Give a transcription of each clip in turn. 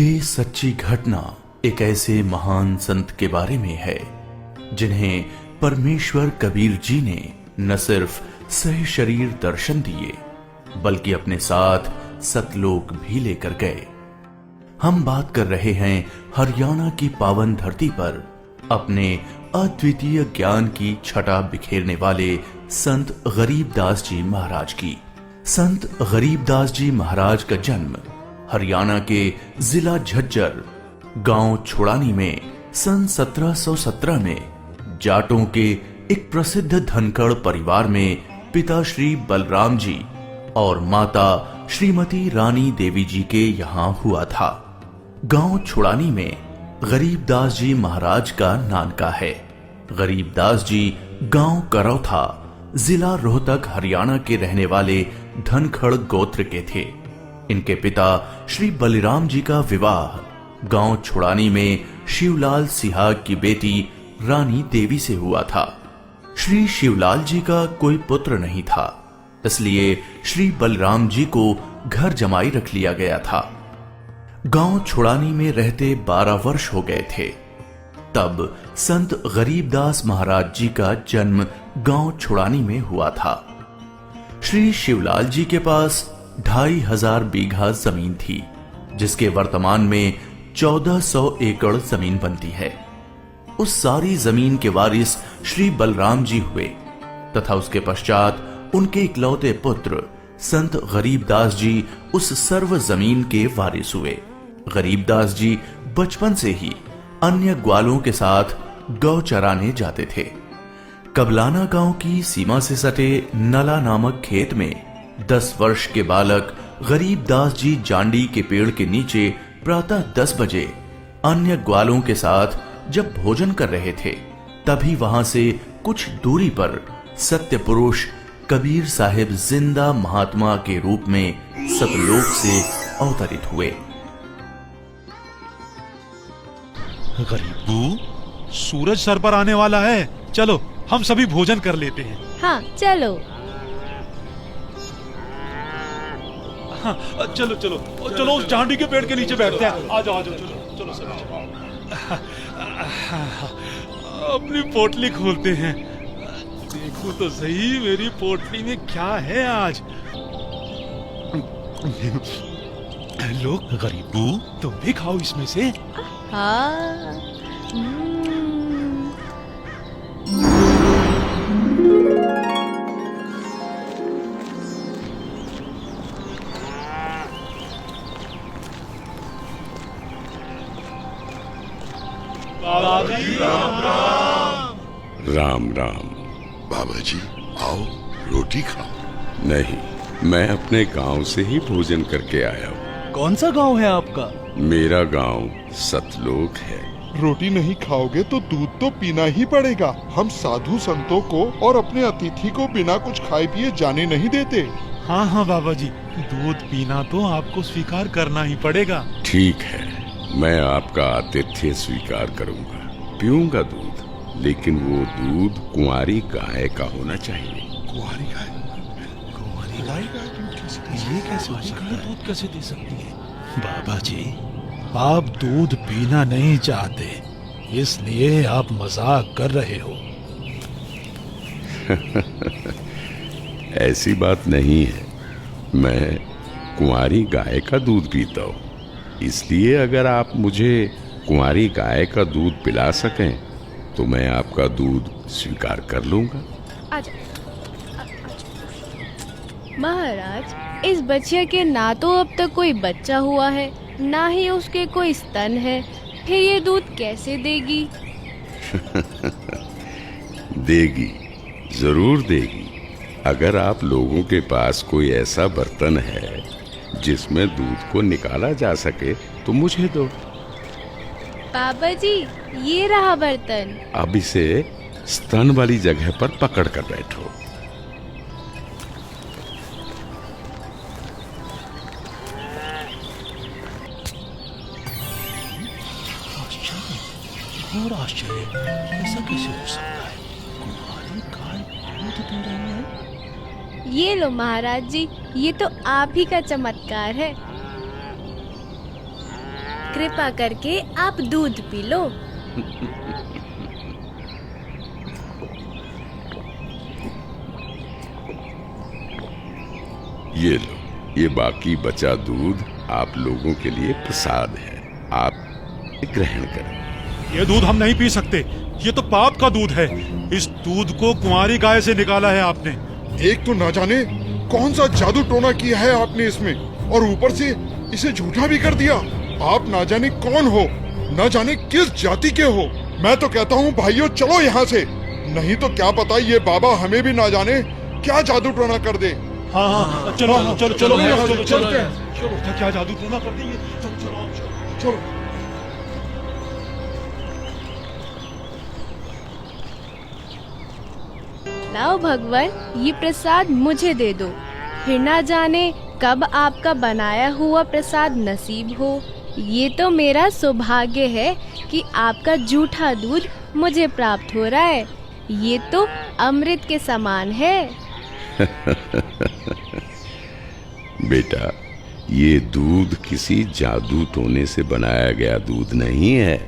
ये सच्ची घटना एक ऐसे महान संत के बारे में है जिन्हें परमेश्वर कबीर जी ने न सिर्फ सह शरीर दर्शन दिए बल्कि अपने साथ सतलोक भी लेकर गए। हम बात कर रहे हैं हरियाणा की पावन धरती पर अपने अद्वितीय ज्ञान की छटा बिखेरने वाले संत गरीबदास जी महाराज की। संत गरीबदास जी महाराज का जन्म हरियाणा के जिला झज्जर गांव छुड़ानी में सन 1717 में जाटों के एक प्रसिद्ध धनखड़ परिवार में पिता श्री बलराम जी और माता श्रीमती रानी देवी जी के यहाँ हुआ था। गांव छुड़ानी में गरीबदास जी महाराज का नानका है। गरीबदास जी गांव करौथा जिला रोहतक हरियाणा के रहने वाले धनखड़ गोत्र के थे। इनके पिता श्री बलिराम जी का विवाह गांव छुड़ानी में शिवलाल सिहाग की बेटी रानी देवी से हुआ था। श्री शिवलाल जी का कोई पुत्र नहीं था, इसलिए श्री बलराम जी को घर जमाई रख लिया गया था। गांव छुड़ानी में रहते 12 वर्ष हो गए थे तब संत गरीबदास महाराज जी का जन्म गांव छुड़ानी में हुआ था। श्री शिवलाल जी के पास 2500 बीघा जमीन थी, जिसके वर्तमान में 1400 एकड़ जमीन बनती है। उस सारी जमीन के वारिस श्री बलराम जी हुए तथा उसके पश्चात उनके इकलौते पुत्र संत गरीबदास जी उस सर्व जमीन के वारिस हुए। गरीबदास जी बचपन से ही अन्य ग्वालों के साथ गौ चराने जाते थे। कबलाना गांव की सीमा से सटे नला नामक खेत में 10 वर्ष के बालक गरीबदास जी जांडी के पेड़ के नीचे प्रातः 10 बजे अन्य ग्वालों के साथ जब भोजन कर रहे थे, तभी वहां से कुछ दूरी पर सत्य पुरुष कबीर साहिब जिंदा महात्मा के रूप में सतलोक से अवतरित हुए। गरीबू, सूरज सर पर आने वाला है, चलो हम सभी भोजन कर लेते हैं। हाँ चलो। हाँ, चलो चलो चलो उस जांडी के पेड़ के नीचे बैठते हैं। आ जाओ चलो चलो सर। अपनी पोटली खोलते हैं। देखो तो सही मेरी पोटली में क्या है आज। लो गरीबू, तुम भी खाओ इसमें से। हाँ। राम राम। बाबा जी आओ, रोटी खाओ। नहीं, मैं अपने गांव से ही भोजन करके आया हूँ। कौन सा गांव है आपका? मेरा गांव सतलोक है। रोटी नहीं खाओगे तो दूध तो पीना ही पड़ेगा। हम साधु संतों को और अपने अतिथि को बिना कुछ खाए पिए जाने नहीं देते। हाँ हाँ बाबा जी, दूध पीना तो आपको स्वीकार करना ही पड़ेगा। ठीक है, मैं आपका आतिथ्य स्वीकार करूंगा, पीऊंगा दूध, लेकिन वो दूध कुंवारी गाय का होना चाहिए। कुंवारी गाय? कुंवारी गाय? ये कैसे हो सकता है? दूध कैसे दे सकती है? बाबा जी, आप दूध पीना नहीं चाहते, इसलिए आप मजाक कर रहे हो। ऐसी बात नहीं है, मैं कुंवारी गाय का दूध पीता हूँ, इसलिए अगर आप मुझे कुंवारी गाय का दूध पिला सकें तो मैं आपका दूध स्वीकार कर लूंगा। आजा। महाराज, इस बच्चे के ना तो अब तक कोई बच्चा हुआ है, ना ही उसके कोई स्तन है, फिर ये दूध कैसे देगी? देगी, जरूर देगी। अगर आप लोगों के पास कोई ऐसा बर्तन है जिसमें दूध को निकाला जा सके तो मुझे दो। बाबा जी, ये रहा बर्तन। अब इसे स्तन वाली जगह पर पकड़ कर बैठो। और आश्चर्य, ऐसा कैसे हो सकता है? कुंवारी गाय दूध दे रही है। ये लो महाराज जी, ये तो आप ही का चमत्कार है। कृपा करके आप दूध पी लो। ये लो, ये बाकी बचा दूध आप लोगों के लिए प्रसाद है, आप ग्रहण करें। ये दूध हम नहीं पी सकते, ये तो पाप का दूध है। इस दूध को कुंवारी गाय से निकाला है आपने। एक तो ना जाने कौन सा जादू टोना किया है आपने इसमें, और ऊपर से इसे झूठा भी कर दिया। आप ना जाने कौन हो, ना जाने किस जाति के हो। मैं तो कहता हूँ भाइयों चलो यहाँ से, नहीं तो क्या पता ये बाबा हमें भी ना जाने क्या जादू टोना कर दे। हाँ, चलो चलो चलो यहाँ से चलो चलते हैं। चलो, क्या जादू टोना कर देंगे। चलो चलो चलो लाओ भगवान, ये प्रसाद मुझे दे दो, फिर ना जाने कब आपका बनाया हुआ प्रसाद नसीब हो। ये तो मेरा सौभाग्य है कि आपका जूठा दूध मुझे प्राप्त हो रहा है। ये तो अमृत के समान है। बेटा, ये दूध किसी जादू टोने से बनाया गया दूध नहीं है,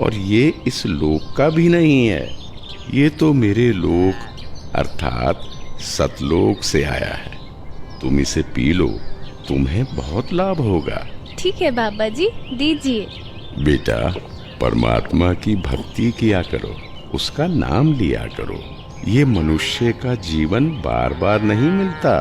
और ये इस लोक का भी नहीं है। ये तो मेरे लोक अर्थात सतलोक से आया है। तुम इसे पी लो, तुम्हें बहुत लाभ होगा। ठीक है बाबा जी, दीजिए। बेटा, परमात्मा की भक्ति किया करो, उसका नाम लिया करो। ये मनुष्य का जीवन बार बार नहीं मिलता।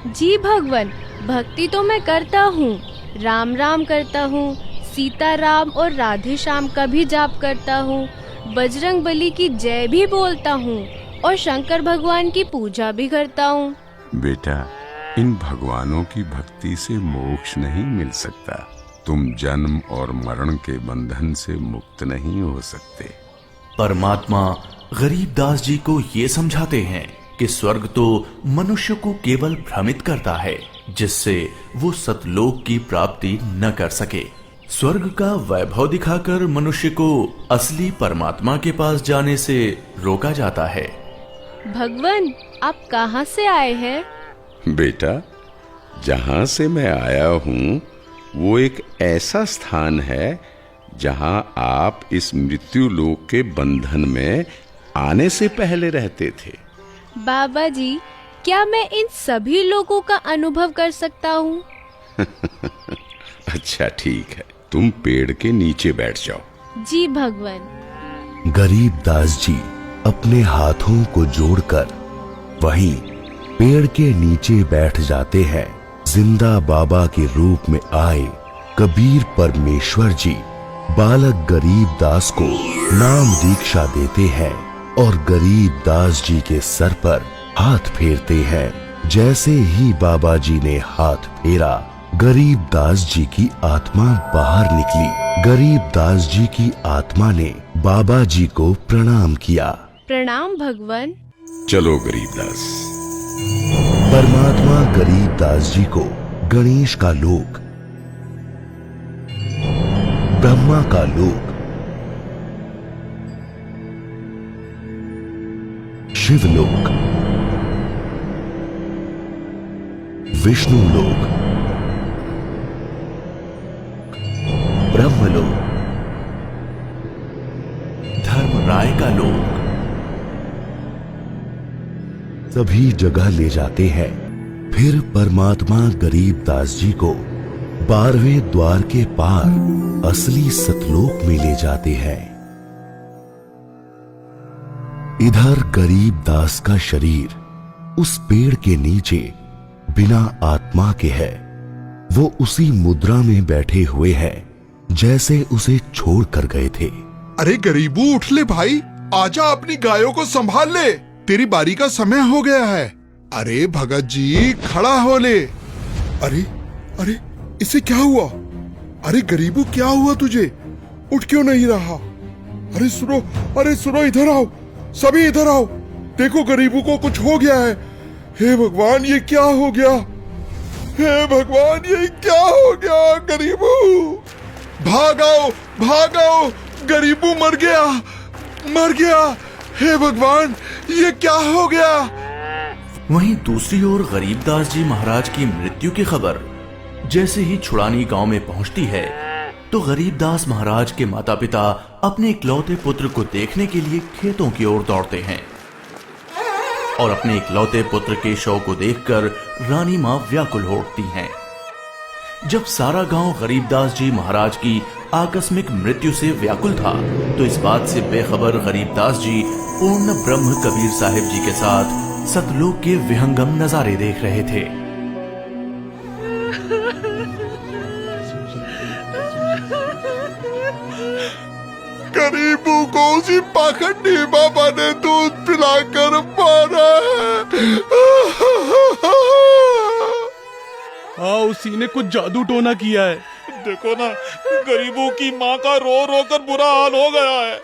जी भगवान, भक्ति तो मैं करता हूँ, राम राम करता हूँ, सीता राम और राधे श्याम का भी जाप करता हूँ, बजरंग बली की जय भी बोलता हूँ और शंकर भगवान की पूजा भी करता हूँ। बेटा, इन भगवानों की भक्ति से मोक्ष नहीं मिल सकता। तुम जन्म और मरण के बंधन से मुक्त नहीं हो सकते। परमात्मा गरीबदास जी को ये समझाते हैं कि स्वर्ग तो मनुष्य को केवल भ्रमित करता है, जिससे वो सतलोक की प्राप्ति न कर सके। स्वर्ग का वैभव दिखाकर मनुष्य को असली परमात्मा के पास जाने से रोका जाता है। भगवान, आप कहाँ से आए हैं? बेटा, जहाँ से मैं आया हूँ वो एक ऐसा स्थान है जहाँ आप इस मृत्यु लोक के बंधन में आने से पहले रहते थे। बाबा जी, क्या मैं इन सभी लोगों का अनुभव कर सकता हूँ? अच्छा ठीक है, तुम पेड़ के नीचे बैठ जाओ। जी भगवान। गरीबदास जी अपने हाथों को जोड़कर वहीं पेड़ के नीचे बैठ जाते हैं। जिंदा बाबा के रूप में आए कबीर परमेश्वर जी बालक गरीबदास को नाम दीक्षा देते हैं और गरीबदास जी के सर पर हाथ फेरते हैं। जैसे ही बाबा जी ने हाथ फेरा, गरीबदास जी की आत्मा बाहर निकली। गरीबदास जी की आत्मा ने बाबा जी को प्रणाम किया। प्रणाम भगवान। चलो गरीबदास। परमात्मा गरीबदास जी को गणेश का लोक, ब्रह्मा का लोक, शिवलोक, विष्णु लोक, ब्रह्मलोक, धर्मराय का लोक, सभी जगह ले जाते हैं। फिर परमात्मा गरीबदास जी को 12वें द्वार के पार असली सतलोक में ले जाते हैं। इधर गरीबदास का शरीर उस पेड़ के नीचे बिना आत्मा के है। वो उसी मुद्रा में बैठे हुए हैं जैसे उसे छोड़ कर गए थे। अरे गरीबू, उठ ले भाई, आजा, अपनी गायों को संभाल ले, तेरी बारी का समय हो गया है। अरे भगत जी, खड़ा हो ले। अरे अरे, इसे क्या हुआ? अरे गरीबू, क्या हुआ तुझे? उठ क्यों नहीं रहा? अरे सुनो, अरे सुनो, इधर आओ, सभी इधर आओ। देखो गरीबू को कुछ हो गया है। हे भगवान, ये क्या हो गया? हे भगवान, ये क्या हो गया? गरीबू, भागाओ भागाओ, गरीबू मर गया, मर गया। हे भगवान, ये क्या हो गया? वहीं दूसरी ओर गरीबदास जी महाराज की मृत्यु की खबर जैसे ही छुड़ानी गांव में पहुंचती है, तो गरीबदास महाराज के माता पिता अपने इकलौते पुत्र को देखने के लिए खेतों की ओर दौड़ते हैं और अपने इकलौते पुत्र के शव को देखकर रानी मां व्याकुल हो उठती हैं। जब सारा गांव गरीबदास जी महाराज की आकस्मिक मृत्यु से व्याकुल था, तो इस बात से बेखबर गरीबदास जी पूर्ण ब्रह्म कबीर साहिब जी के साथ सतलोक के विहंगम नजारे देख रहे थे। गरीबों को उसी पाखंडी बाबा ने दूध पिलाकर मारा है। हाँ, उसी ने कुछ जादू टोना किया है। देखो ना, गरीबों की माँ का रो रो कर बुरा हाल हो गया है।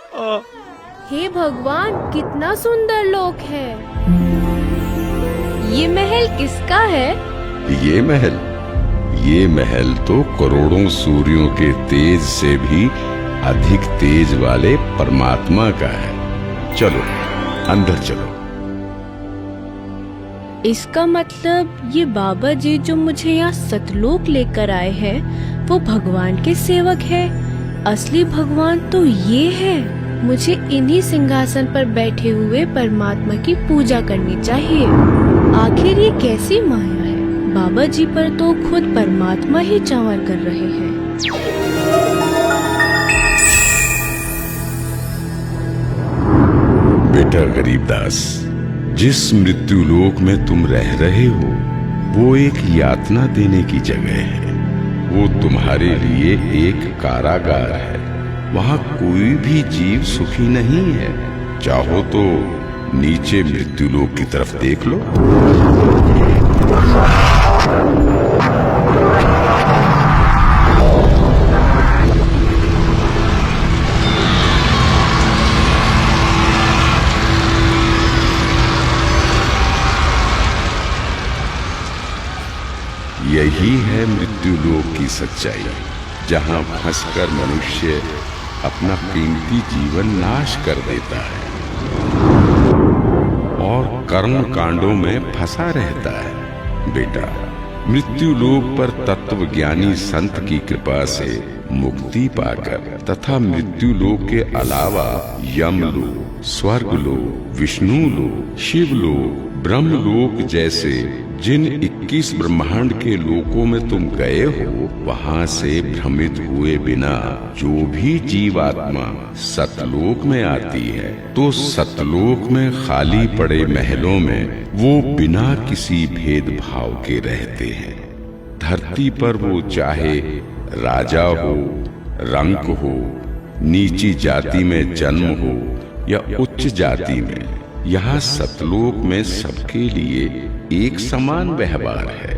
हे भगवान, कितना सुंदर लोक है। ये महल किसका है? ये महल तो करोड़ों सूर्यों के तेज से भी अधिक तेज वाले परमात्मा का है। चलो अंदर चलो। इसका मतलब ये बाबा जी जो मुझे यहाँ सतलोक लेकर आए हैं वो भगवान के सेवक है। असली भगवान तो ये है। मुझे इन्हीं सिंहासन पर बैठे हुए परमात्मा की पूजा करनी चाहिए। आखिर ये कैसी माया है? बाबा जी पर तो खुद परमात्मा ही चावर कर रहे हैं। बेटा गरीबदास, जिस मृत्यु लोक में तुम रह रहे हो वो एक यातना देने की जगह है। वो तुम्हारे लिए एक कारागार है। वहाँ कोई भी जीव सुखी नहीं है। चाहो तो नीचे मृत्यु लोक की तरफ देख लो। यही है मृत्यु लोक की सच्चाई, जहां फंसकर मनुष्य अपना कीमती जीवन नाश कर देता है और कर्म कांडों में फंसा रहता है। बेटा, मृत्यु लोक पर तत्वज्ञानी संत की कृपा से मुक्ति पाकर तथा मृत्यु लोक के अलावा यमलोक, स्वर्गलोक, विष्णु लोक, शिवलोक, ब्रह्मलोक जैसे जिन 21 ब्रह्मांड के लोकों में तुम गए हो, वहां से भ्रमित हुए बिना जो भी जीवात्मा सतलोक में आती है, तो सतलोक में खाली पड़े महलों में वो बिना किसी भेदभाव के रहते हैं। धरती पर वो चाहे राजा हो, रंक हो, नीची जाति में जन्म हो या उच्च जाति में, यहाँ सतलोक में सबके लिए एक समान व्यवहार है।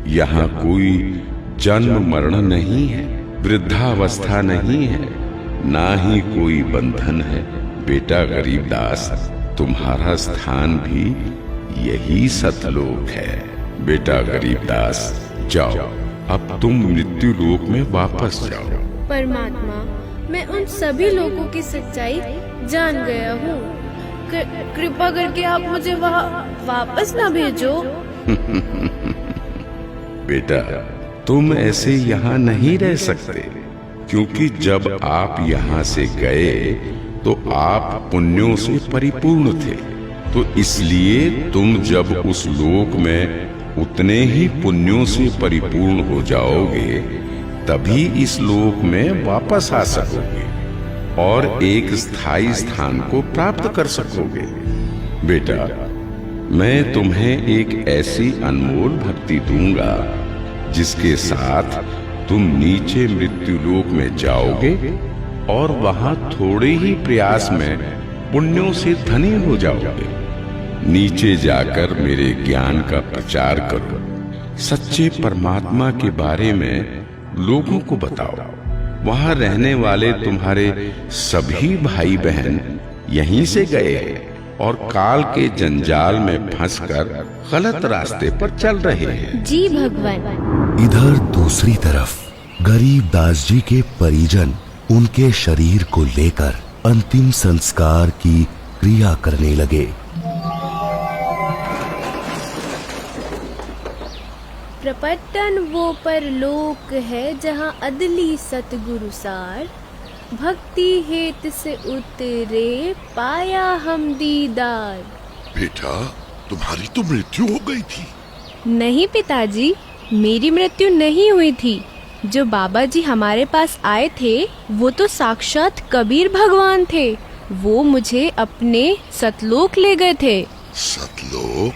यहाँ कोई जन्म मरण नहीं है, वृद्धावस्था नहीं है, ना ही कोई बंधन है। बेटा गरीबदास, तुम्हारा स्थान भी यही सतलोक है। बेटा गरीबदास, जाओ, अब तुम मृत्यु लोक में वापस जाओ। परमात्मा, मैं उन सभी लोगों की सच्चाई जान गया हूँ। कृपा करके आप मुझे वहाँ वापस ना भेजो। बेटा, तुम ऐसे यहाँ नहीं रह सकते, क्योंकि जब आप यहाँ से गए तो आप पुण्यों से परिपूर्ण थे। तो इसलिए तुम जब उस लोक में उतने ही पुण्यों से परिपूर्ण हो जाओगे, तभी इस लोक में वापस आ सकोगे और एक स्थायी स्थान को प्राप्त कर सकोगे। बेटा, मैं तुम्हें एक ऐसी अनमोल भक्ति दूंगा जिसके साथ तुम नीचे मृत्यु लोक में जाओगे और वहां थोड़े ही प्रयास में पुण्यों से धनी हो जाओगे। नीचे जाकर मेरे ज्ञान का प्रचार करो, सच्चे परमात्मा के बारे में लोगों को बताओ। वहां रहने वाले तुम्हारे सभी भाई बहन यहीं से गए हैं और काल के जंजाल में फंसकर गलत रास्ते पर चल रहे हैं। जी भगवान। इधर दूसरी तरफ गरीबदास जी के परिजन उनके शरीर को लेकर अंतिम संस्कार की क्रिया करने लगे। प्रपटन वो परलोक है जहाँ अदली सतगुरु सार, भक्ति हेत से उतरे पाया हम दीदार। बेटा, तुम्हारी तो मृत्यु हो गई थी। नहीं पिताजी, मेरी मृत्यु नहीं हुई थी। जो बाबा जी हमारे पास आए थे वो तो साक्षात कबीर भगवान थे। वो मुझे अपने सतलोक ले गए थे। सतलोक?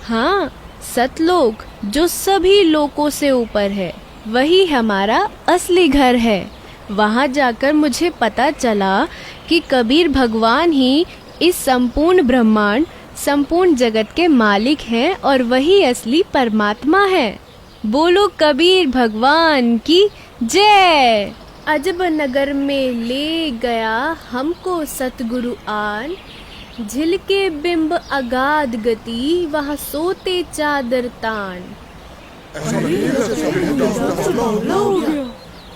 हाँ, सतलोक जो सभी लोकों से ऊपर है, वही हमारा असली घर है। वहाँ जाकर मुझे पता चला कि कबीर भगवान ही इस संपूर्ण ब्रह्मांड, संपूर्ण जगत के मालिक हैं और वही असली परमात्मा है। बोलो कबीर भगवान की जय। अजब नगर में ले गया हमको सतगुरु आन, झिलके बिंब अगाध गति वहाँ सोते चादर तान।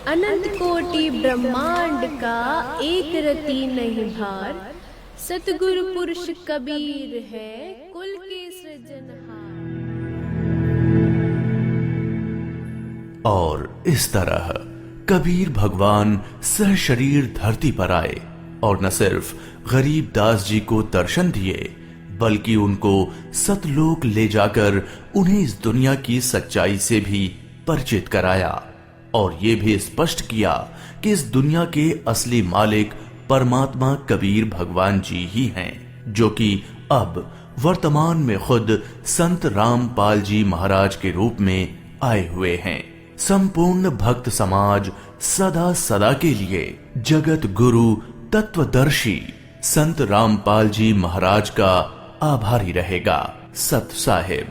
अनंत कोटि ब्रह्मांड का एक रति नहीं भार, सतगुरु पुरुष कबीर है कुल के सृजनहार। और इस तरह कबीर भगवान सहशरीर धरती पर आए और न सिर्फ गरीब दास जी को दर्शन दिए, बल्कि उनको सतलोक ले जाकर उन्हें इस दुनिया की सच्चाई से भी परिचित कराया और ये भी स्पष्ट किया कि इस दुनिया के असली मालिक परमात्मा कबीर भगवान जी ही हैं, जो कि अब वर्तमान में खुद संत रामपाल जी महाराज के रूप में आए हुए हैं। संपूर्ण भक्त समाज सदा सदा के लिए जगत गुरु तत्वदर्शी संत रामपाल जी महाराज का आभारी रहेगा। सत साहिब।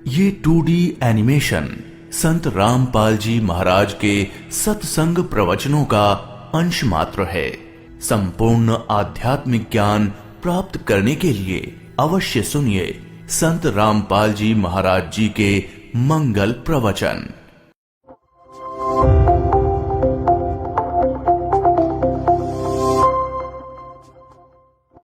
ये 2D एनिमेशन संत रामपाल जी महाराज के सत्संग प्रवचनों का अंश मात्र है। संपूर्ण आध्यात्मिक ज्ञान प्राप्त करने के लिए अवश्य सुनिए संत रामपाल जी महाराज जी के मंगल प्रवचन।